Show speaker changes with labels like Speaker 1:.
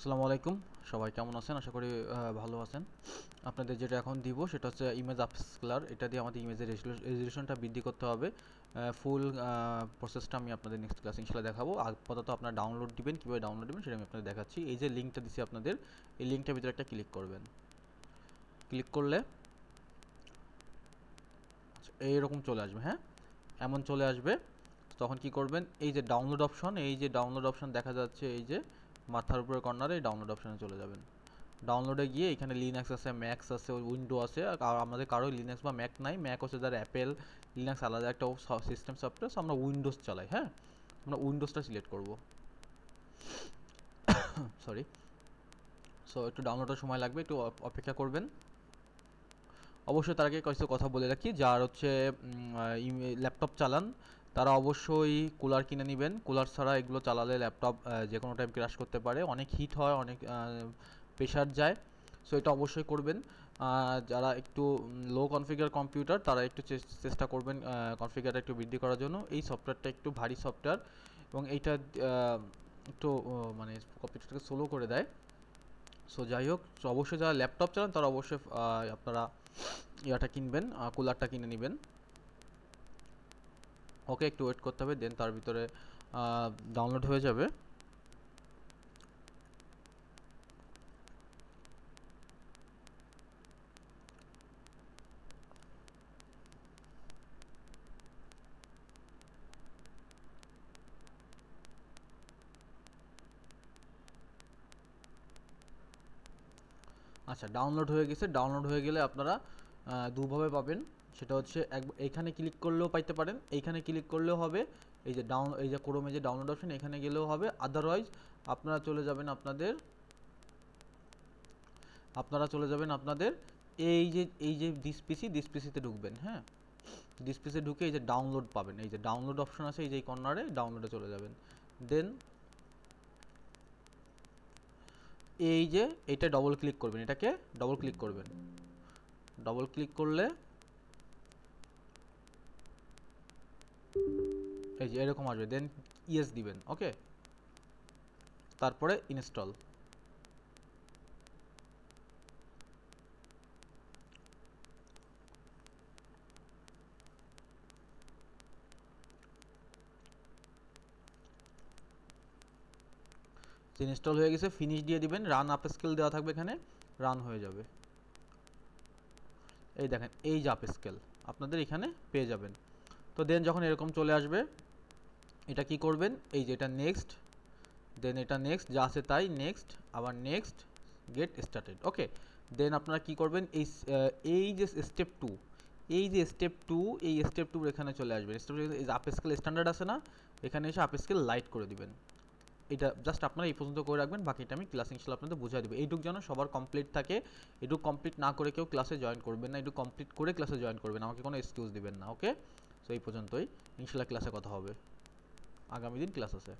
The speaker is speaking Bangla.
Speaker 1: আসসালামু আলাইকুম, সবাই কেমন আছেন? আশা করি ভালো আছেন। আপনাদের যেটা এখন দিব সেটা হচ্ছে ইমেজ আপস্কেলার। এটা দিয়ে আমাদের ইমেজের রেজলিউশনটা বৃদ্ধি করতে হবে। ফুল প্রসেসটা আমি আপনাদের নেক্সট ক্লাসে ইনশাআল্লাহ দেখাবো। আপাতত আপনারা ডাউনলোড দিবেন, কীভাবে ডাউনলোড দিবেন সেটা আমি আপনাদের দেখাচ্ছি। এই যে লিঙ্কটা দিছি আপনাদের, এই লিঙ্কটার ভিতরে একটা ক্লিক করবেন। ক্লিক করলে এইরকম চলে আসবে, হ্যাঁ, এমন চলে আসবে। তখন কি করবেন, এই যে ডাউনলোড অপশন, এই যে ডাউনলোড অপশন দেখা যাচ্ছে, এই যে মাথার উপরে কর্নারে, এই ডাউনলোড অপশনে চলে যাবেন। ডাউনলোডে গিয়ে এখানে লিনাক্স আছে, ম্যাক্স আছে, উইন্ডো আছে। আর আমাদের কারো লিনাক্স বা ম্যাক নাই। ম্যাক হচ্ছে যারা অ্যাপেল, লিনাক্স আলাদা একটা সিস্টেম সফটওয়্যার। সো আমরা উইন্ডোজ চালাই, হ্যাঁ, আমরা উইন্ডোজটা সিলেক্ট করব। সরি। সো একটু ডাউনলোডের সময় লাগবে, একটু অপেক্ষা করবেন। অবশ্যই তার আগে কিছু কথা বলে রাখি, যার হচ্ছে ল্যাপটপ চালান তারা অবশ্যই কুলার কিনে নেবেন। কুলার ছাড়া এগুলো চালালে ল্যাপটপ যে কোনো টাইম ক্র্যাশ করতে পারে, অনেক হিট হয়, অনেক প্রেশার যায়। সো এটা অবশ্যই করবেন। যারা একটু লো কনফিগার কম্পিউটার তারা একটু চেষ্টা করবেন কনফিগারটা একটু বৃদ্ধি করার জন্য। এই সফটওয়্যারটা একটু ভারী সফটওয়্যার এবং এইটা একটু মানে কম্পিউটারটাকে স্লো করে দেয়। সো যাই হোক, সো অবশ্যই যারা ল্যাপটপ চালান তারা অবশ্যই আপনারা ইয়াটা কিনবেন, কুলারটা কিনে নেবেন। ওকে, একটু ওয়েট করতে হবে, দেন তার ভিতরে ডাউনলোড হয়ে যাবে। আচ্ছা, ডাউনলোড হয়ে গেছে। ডাউনলোড হয়ে গেলে আপনারা দুভাবে পাবেন। সেটা হচ্ছে এইখানে ক্লিক করলেও পাইতে পারেন, এইখানে ক্লিক করলেও হবে। এই যে ক্রোমে যে ডাউনলোড অপশন, এখানে গেলেও হবে। আদারওয়াইজ আপনারা চলে যাবেন আপনাদের এই যে দিস পিসিতে ঢুকবেন, হ্যাঁ। দিস পিসে ঢুকে এই যে ডাউনলোড পাবেন, এই যে ডাউনলোড অপশন আছে, এই যে কর্নারে ডাউনলোডে চলে যাবেন। দেন এই যে এইটা ডবল ক্লিক করবেন, এটাকে ডবল ক্লিক করবেন। ডবল ক্লিক করলে এই যে এরকম আসবে, দেন ইয়েস দিবেন। ওকে, তারপরে ইনস্টল। ইনস্টল হয়ে গেছে, ফিনিশ দিয়ে দিবেন। রান আপ স্কেল দেওয়া থাকবে এখানে, রান হয়ে যাবে। এই দেখেন, এই যে আপ স্কেল আপনাদের এখানে পেয়ে যাবেন। তো দেন যখন এরকম চলে আসবে, এটা কি করবেন, এই যে এটা নেক্সট, দেন এটা নেক্সট, যা আছে তাই নেক্সট, আবার নেক্সট, গেট স্টার্টেড। ওকে, দেন আপনারা কি করবেন, এই যে স্টেপ টু, এই স্টেপ টু এখানে চলে আসবেন। স্টেপ এই যে আপ স্কেল স্ট্যান্ডার্ড আছে না, এখানে এসে আপ স্কেল লাইট করে দিবেন। এটা জাস্ট আপনারা এই পর্যন্ত করে রাখবেন, বাকিটা আমি ক্লাস ইনশাআল্লাহ আপনাদের বুঝিয়ে দেবো। এইটুক যেন সবার কমপ্লিট থাকে। এটুক কমপ্লিট না করে কেউ ক্লাসে জয়েন করবেন না, এটুক কমপ্লিট করে ক্লাসে জয়েন করবেন, আমাকে কোনো এক্সকিউজ দিবেন না। ওকে, সো এই পর্যন্তই, ইনশাআল্লাহ ক্লাসে কথা হবে। আগামী দিন ক্লাস আছে।